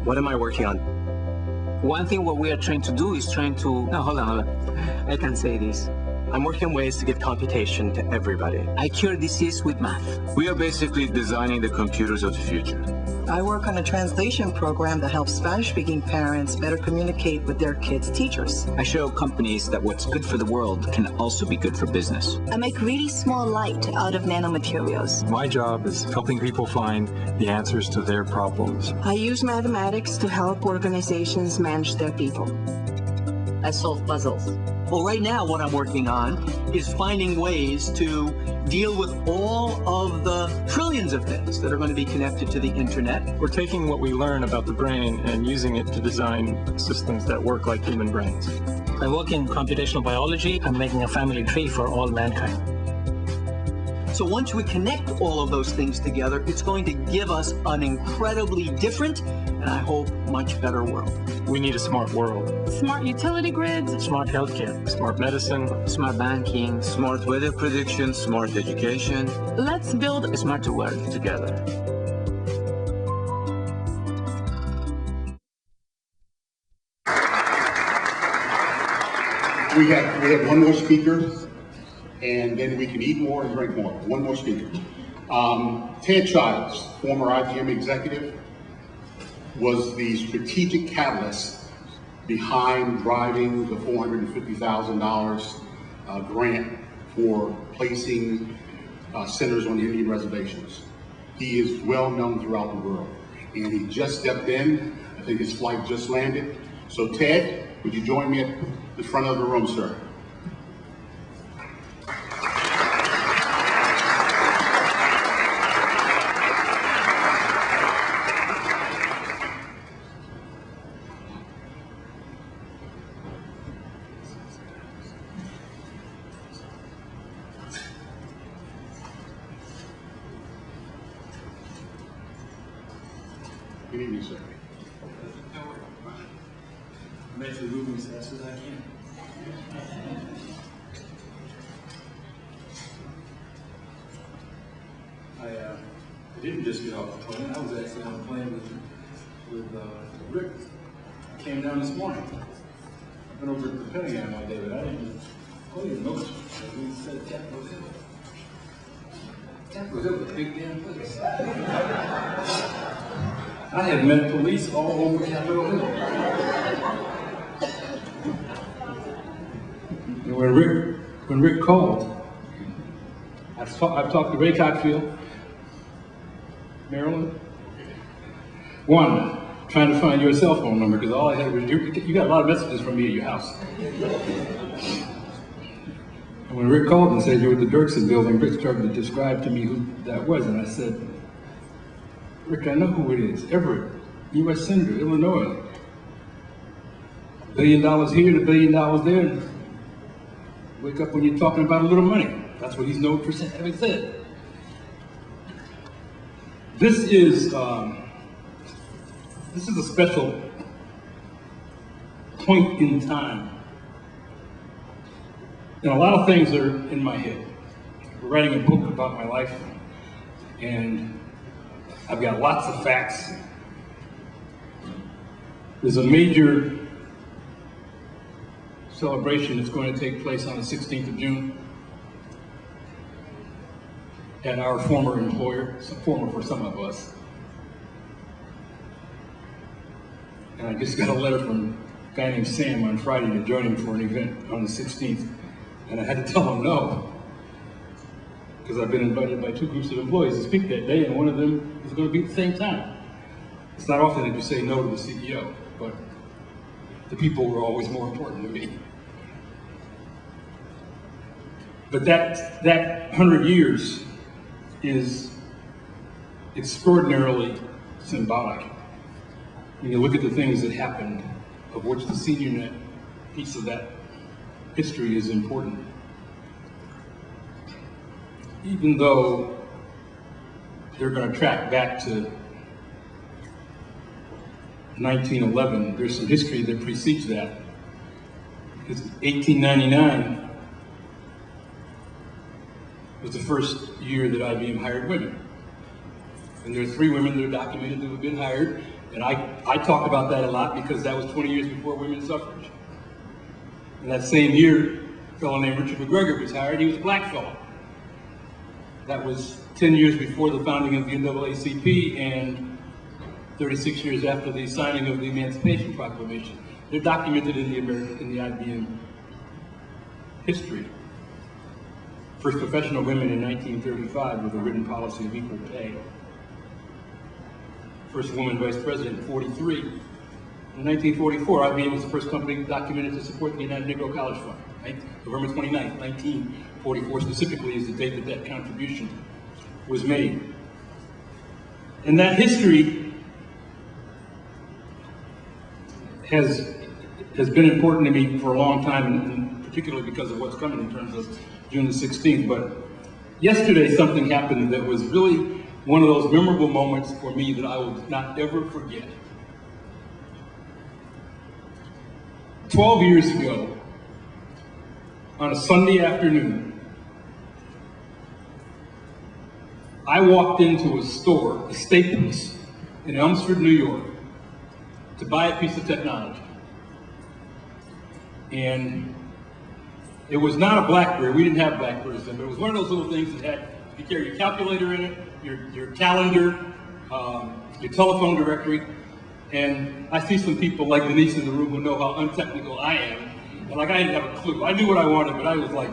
What am I working on? One thing what we are trying to do is no, hold on. I can say this. I'm working on ways to give computation to everybody. I cure disease with math. We are basically designing the computers of the future. I work on a translation program that helps Spanish-speaking parents better communicate with their kids' teachers. I show companies that what's good for the world can also be good for business. I make really small light out of nanomaterials. My job is helping people find the answers to their problems. I use mathematics to help organizations manage their people. I solve puzzles. Well, right now what I'm working on is finding ways to deal with all of the trillions of things that are going to be connected to the internet. We're taking what we learn about the brain and using it to design systems that work like human brains. I work in computational biology. I'm making a family tree for all mankind. So once we connect all of those things together, it's going to give us an incredibly different and I hope much better world. We need a smart world. Smart utility grids. Smart healthcare. Smart medicine. Smart banking. Smart weather prediction. Smart education. Let's build a smarter world together. We have one more speaker, and then we can eat more and drink more. One more speaker. Ted Childs, former IBM executive, was the strategic catalyst behind driving the $450,000 grant for placing centers on Indian reservations. He is well known throughout the world, and he just stepped in. I think his flight just landed. So Ted, would you join me at the front of the room, sir? Good evening, sir. I'm actually moving as fast as I can. I didn't just get off the plane. I was actually on a plane with Rick. I came down this morning. I've been over at the Pentagon all day, but I didn't notice. We said Capitol Hill. Capitol Hill is a big damn place. I have met police all over Capitol Hill. And when Rick called, I've talked to Ray Cockfield, Maryland. One, trying to find your cell phone number, because all I had was, you got a lot of messages from me at your house. And when Rick called and said you were at the Dirksen building, Rick started to describe to me who that was, and I said, Rick, I know who it is. Everett, U.S. Senator, Illinois. $1 billion here, $1 billion there. Wake up when you're talking about a little money. That's what he's known for having said. This is a special point in time. And a lot of things are in my head. We're writing a book about my life, and I've got lots of facts. There's a major celebration that's going to take place on the 16th of June at our former employer, former for some of us. And I just got a letter from a guy named Sam on Friday to join him for an event on the 16th. And I had to tell him no, because I've been invited by 2 groups of employees to speak that day, and one of them is going to be at the same time. It's not often that you say no to the CEO, but the people were always more important to me. But that 100 years is extraordinarily symbolic. When you look at the things that happened, of which the SeniorNet piece of that history is important. Even though they're going to track back to 1911, there's some history that precedes that. Because 1899 was the first year that IBM hired women. And there are 3 women that are documented that have been hired, and I I talk about that a lot because that was 20 years before women's suffrage. And that same year, a fellow named Richard McGregor was hired. He was a black fellow. That was 10 years before the founding of the NAACP and 36 years after the signing of the Emancipation Proclamation. They're documented in the IBM history. First professional women in 1935 with a written policy of equal pay. First woman vice president in 43. In 1944, IBM was the first company documented to support the United Negro College Fund. Right? November 29th, 1944 specifically is the date that that contribution was made. And that history has been important to me for a long time, and particularly because of what's coming in terms of June the 16th. But yesterday something happened that was really one of those memorable moments for me that I will not ever forget. 12 years ago, on a Sunday afternoon, I walked into a store, a Staples, in Elmsford, New York, to buy a piece of technology. And it was not a BlackBerry. We didn't have BlackBerries then, but it was one of those little things that had, you carry your calculator in it, your calendar, your telephone directory. And I see some people like Denise in the room who know how untechnical I am. And like I didn't have a clue. I knew what I wanted, but I was like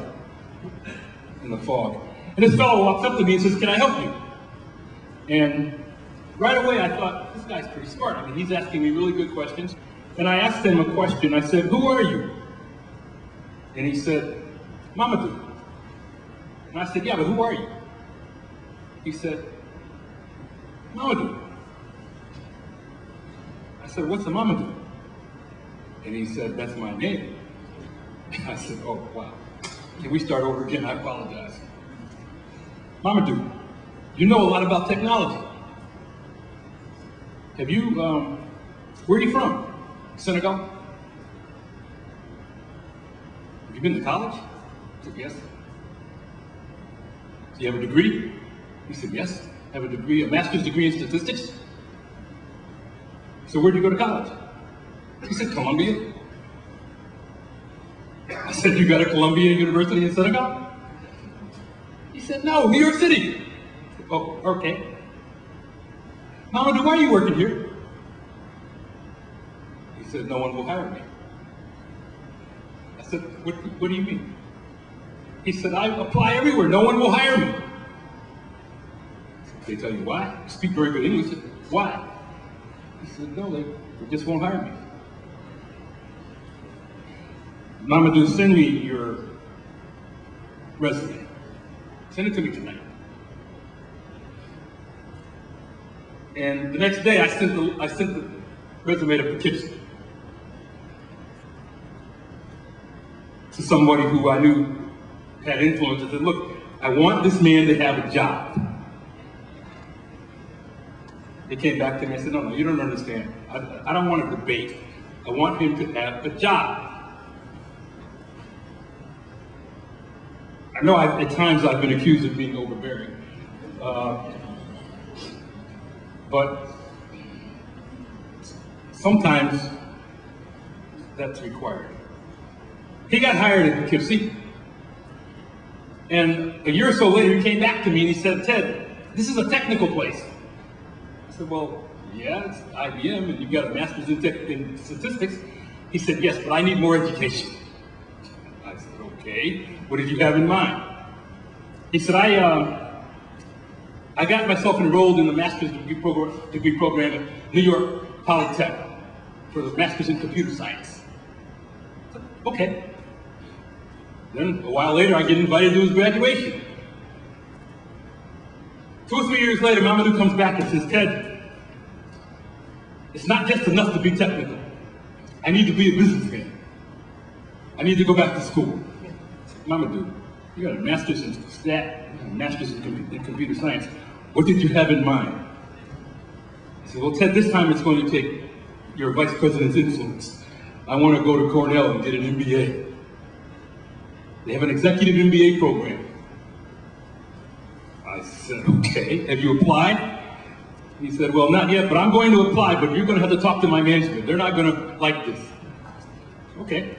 in the fog. And this fellow walks up to me and says, "Can I help you?" And right away I thought, this guy's pretty smart. I mean, he's asking me really good questions. And I asked him a question. I said, "Who are you?" And he said, "Mamadou." And I said, "Yeah, but who are you?" He said, "Mamadou." I said, "What's a Mamadou?" And he said, "That's my name." I said, "Oh, wow. Can we start over again? I apologize." "Mamadou, you know a lot about technology. Have you, where are you from? Senegal? Have you been to college?" I said, "Yes." "Do you have a degree?" He said, "Yes. I have a degree, a master's degree in statistics." "So where'd you go to college?" He said, "Columbia." I said, "You got a Columbia University in Senegal?" He said, "No, New York City." I said, "Oh, okay." "Mamadou, why are you working here?" He said, "No one will hire me." I said, what do you mean?" He said, "I apply everywhere, no one will hire me." "They tell you why? You speak very good English." I said, "Why?" He said, "No, they just won't hire me." "Mamadou, send me your resume. Send it to me tonight." And the next day, I sent the resume to Poughkeepsie, to somebody who I knew had influence. I said, "Look, I want this man to have a job." He came back to me and said, "No, you don't understand. I don't want a debate. I want him to have a job." I know at times I've been accused of being overbearing, but sometimes that's required. He got hired at Poughkeepsie, and a year or so later he came back to me and he said, "Ted, this is a technical place." I said, "Well, yeah, it's IBM and you've got a master's in statistics." He said, "Yes, but I need more education." I said, "Okay, what did you have in mind?" He said, I got myself enrolled in the master's degree program at New York Polytech for the master's in computer science." I said, "Okay." Then a while later, I get invited to his graduation. 2 or 3 years later, Mamadou comes back and says, "Ted, it's not just enough to be technical. I need to be a businessman. I need to go back to school." I said, "Mamadou, you got a master's in stat, a master's in computer science. What did you have in mind?" I said, "Well, Ted, this time it's going to take your vice president's influence. I want to go to Cornell and get an MBA. They have an executive MBA program." I said, "Okay, have you applied?" He said, well, not yet, but I'm going to apply, but you're going to have to talk to my management. They're not going to like this. Okay.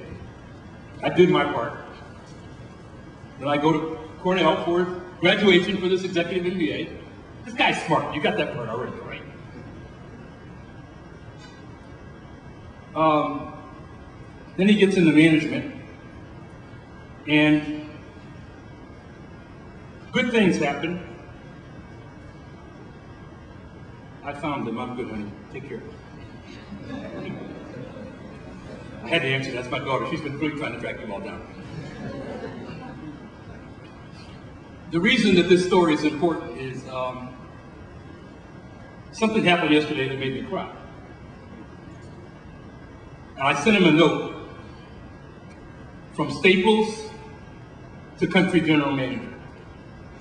I did my part. Then I go to Cornell for graduation for this executive MBA. This guy's smart. You got that part already, right? Then he gets into management, and good things happen. I found them. I'm good, honey. Take care. I had to answer. That's my daughter. She's been really trying to track you all down. The reason that this story is important is something happened yesterday that made me cry. And I sent him a note from Staples to Country General Manager.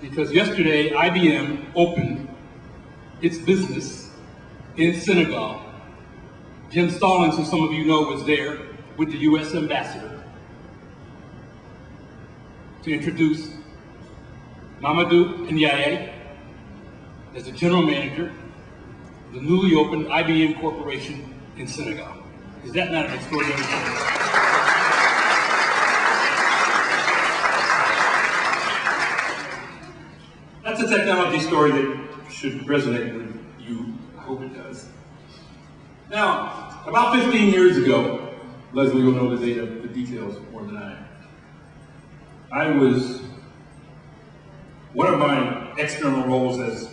Because yesterday, IBM opened its business in Senegal. Jim Stallings, who some of you know, was there with the U.S. ambassador to introduce Mamadou Ndiaye as the general manager of the newly opened IBM Corporation in Senegal. Is that not an extraordinary thing? That's a technology story that should resonate with you. I hope it does. Now, about 15 years ago, Leslie will know the details more than I was, one of my external roles as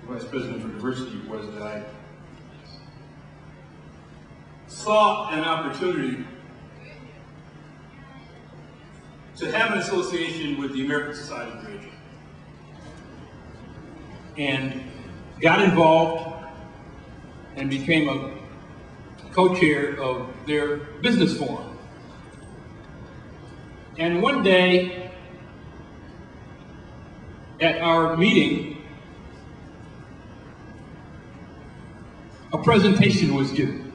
Vice President for Diversity was that I saw an opportunity to have an association with the American Society of Aging, and got involved and became a co-chair of their business forum. And one day at our meeting, a presentation was given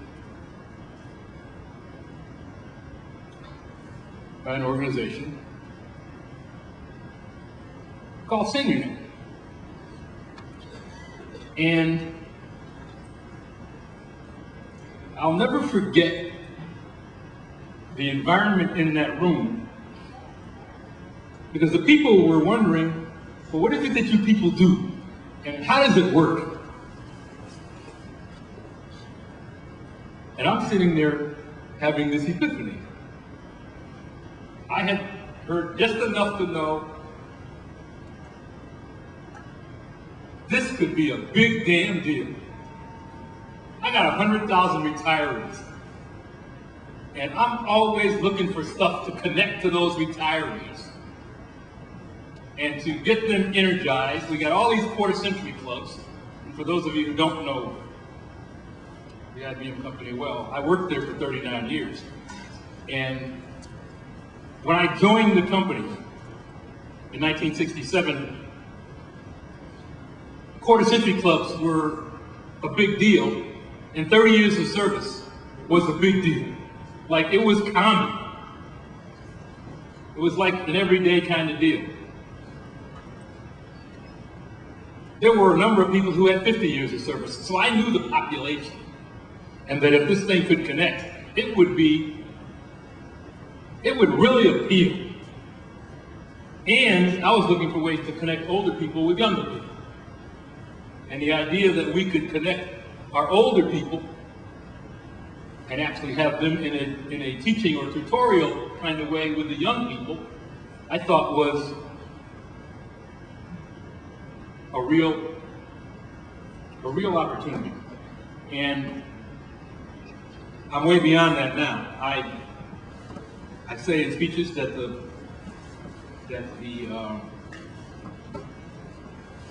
by an organization called SeniorNet. And I'll never forget the environment in that room, because the people were wondering, well, what is it that you people do? And how does it work? And I'm sitting there having this epiphany. I had heard just enough to know this could be a big damn deal. I got 100,000 retirees, and I'm always looking for stuff to connect to those retirees and to get them energized. We got all these quarter-century clubs, and for those of you who don't know the IBM company well, I worked there for 39 years. And when I joined the company in 1967, quarter-century clubs were a big deal, and 30 years of service was a big deal. Like, it was common. It was like an everyday kind of deal. There were a number of people who had 50 years of service, so I knew the population, and that if this thing could connect, it would really appeal. And I was looking for ways to connect older people with younger people. And the idea that we could connect our older people and actually have them in a teaching or tutorial kind of way with the young people, I thought was a real opportunity. And I'm way beyond that now. I say in speeches that the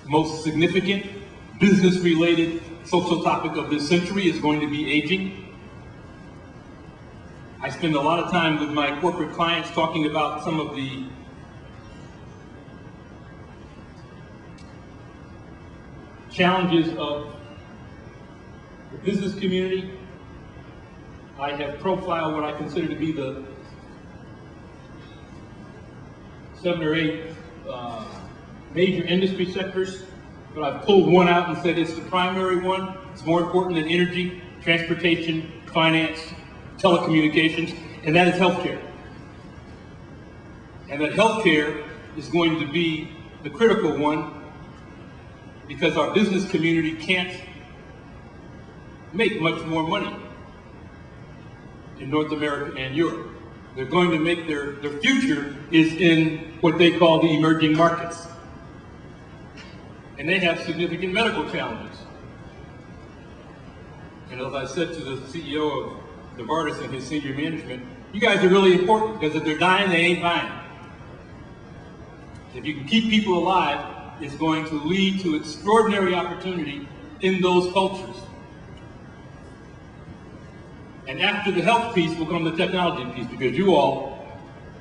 most significant business-related social topic of this century is going to be aging. I spend a lot of time with my corporate clients talking about some of the challenges of the business community. I have profiled what I consider to be the 7 or 8 major industry sectors but I've pulled one out and said it's the primary one. It's more important than energy, transportation, finance, telecommunications, and that is healthcare. And that healthcare is going to be the critical one because our business community can't make much more money in North America and Europe. They're going to make their future is in what they call the emerging markets. And they have significant medical challenges. And as I said to the CEO of Novartis and his senior management, you guys are really important because if they're dying, they ain't buying. If you can keep people alive, it's going to lead to extraordinary opportunity in those cultures. And after the health piece will come the technology piece, because you all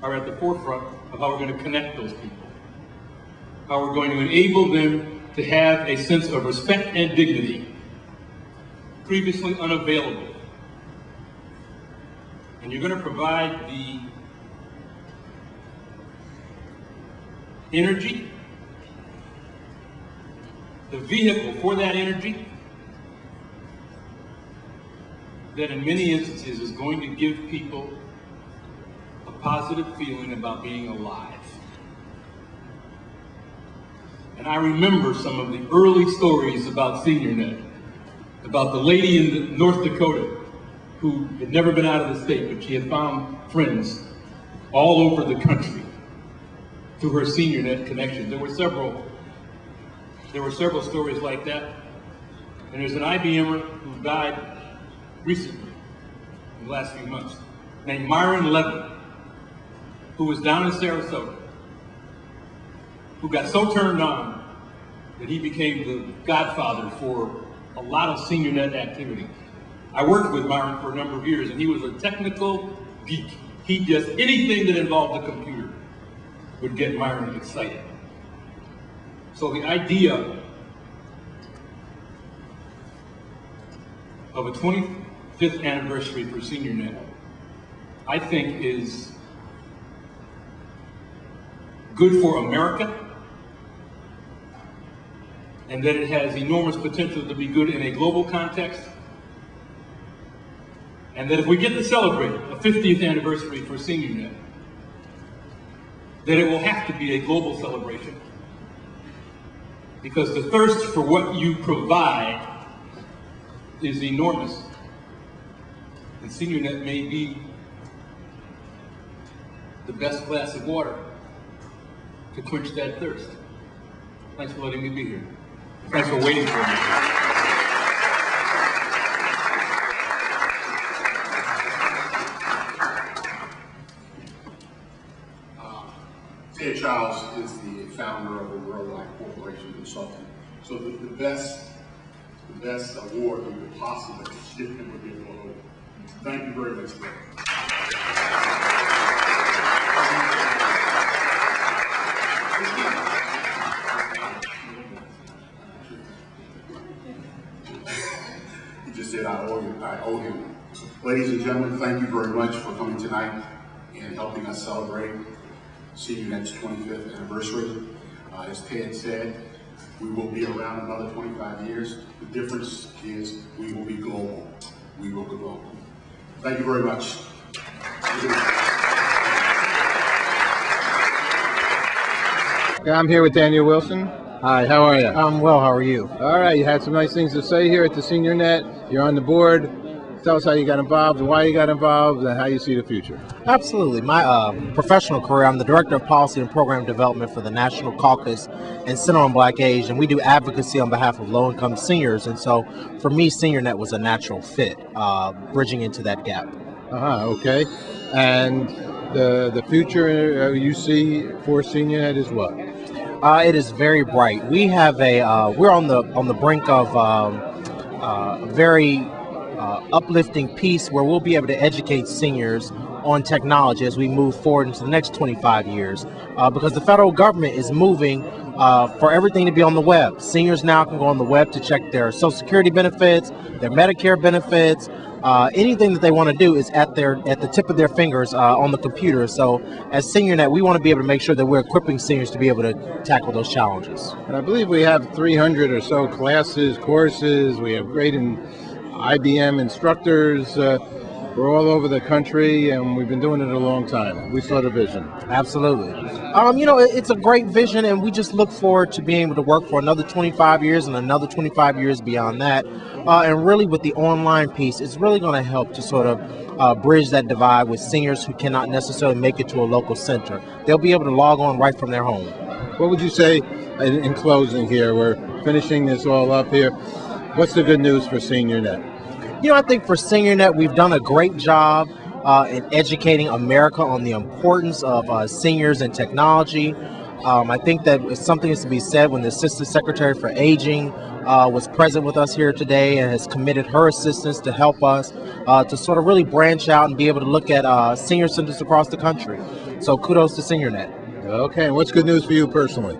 are at the forefront of how we're going to connect those people. How we're going to enable them to have a sense of respect and dignity previously unavailable. And you're going to provide the energy, the vehicle for that energy, that in many instances is going to give people a positive feeling about being alive. And I remember some of the early stories about SeniorNet, about the lady in North Dakota who had never been out of the state, but she had found friends all over the country through her SeniorNet connection. There were several stories like that. And there's an IBMer who died recently, in the last few months, named Myron Levin, who was down in Sarasota, who got so turned on that he became the godfather for a lot of SeniorNet activity. I worked with Myron for a number of years, and he was a technical geek. He just, anything that involved the computer would get Myron excited. So the idea of a 25th anniversary for SeniorNet, I think is good for America, and that it has enormous potential to be good in a global context, and that if we get to celebrate a 50th anniversary for SeniorNet, that it will have to be a global celebration, because the thirst for what you provide is enormous. And SeniorNet may be the best glass of water to quench that thirst. Thanks for letting me be here. Thanks for waiting for me. Ted Childs is the founder of a Worldwide Corporation Consulting. So the best award we could possibly give him would be a photo. Thank you very much, Ted. He just said I owe him. Ladies and gentlemen, thank you very much for coming tonight and helping us celebrate SeniorNet's 25th anniversary. As Ted said, we will be around another 25 years. The difference is we will be global. We will go global. Thank you very much. I'm here with Daniel Wilson. Hi, how are you? I'm well, how are you? All right, you had some nice things to say here at the SeniorNet. You're on the board. Tell us how you got involved, why you got involved, and how you see the future. Absolutely. My professional career, I'm the Director of Policy and Program Development for the National Caucus and Center on Black Age, and we do advocacy on behalf of low-income seniors. And so for me, SeniorNet was a natural fit, bridging into that gap. Okay. And the future you see for SeniorNet is what? It is very bright. We have we're on the brink of very uplifting piece where we'll be able to educate seniors on technology as we move forward into the next 25 years, because the federal government is moving for everything to be on the web. Seniors now can go on the web to check their Social Security benefits, their Medicare benefits, anything that they want to do is at the tip of their fingers on the computer. So as SeniorNet, we want to be able to make sure that we're equipping seniors to be able to tackle those challenges. And I believe we have 300 or so classes, courses. We have great IBM instructors. We're all over the country, and we've been doing it a long time. We saw the vision. Absolutely. It's a great vision, and we just look forward to being able to work for another 25 years and another 25 years beyond that. And really, with the online piece, it's really going to help to sort of bridge that divide with seniors who cannot necessarily make it to a local center. They'll be able to log on right from their home. What would you say in closing here? We're finishing this all up here. What's the good news for SeniorNet? I think for SeniorNet, we've done a great job in educating America on the importance of seniors and technology. I think that something is to be said when the Assistant Secretary for Aging was present with us here today and has committed her assistance to help us to sort of really branch out and be able to look at senior centers across the country. So kudos to SeniorNet. Okay, and what's good news for you personally?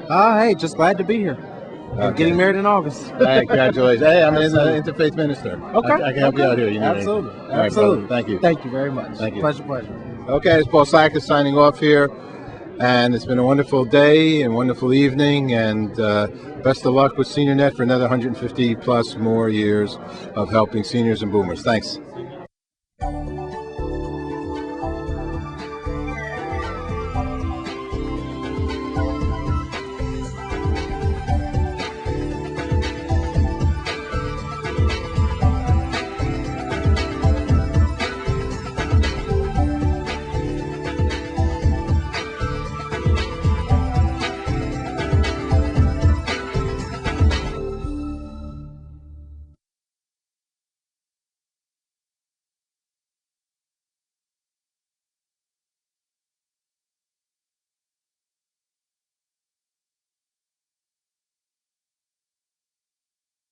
Hey, just glad to be here. Okay. Getting married in August. Congratulations. Hey, I'm an interfaith minister. Okay. I can help you out here. You need Absolutely. anything. All right, Absolutely. Thank you. Thank you very much. Thank you. Pleasure. Okay, it's Paul Sackus signing off here. And it's been a wonderful day and wonderful evening. And best of luck with SeniorNet for another 150 plus more years of helping seniors and boomers. Thanks.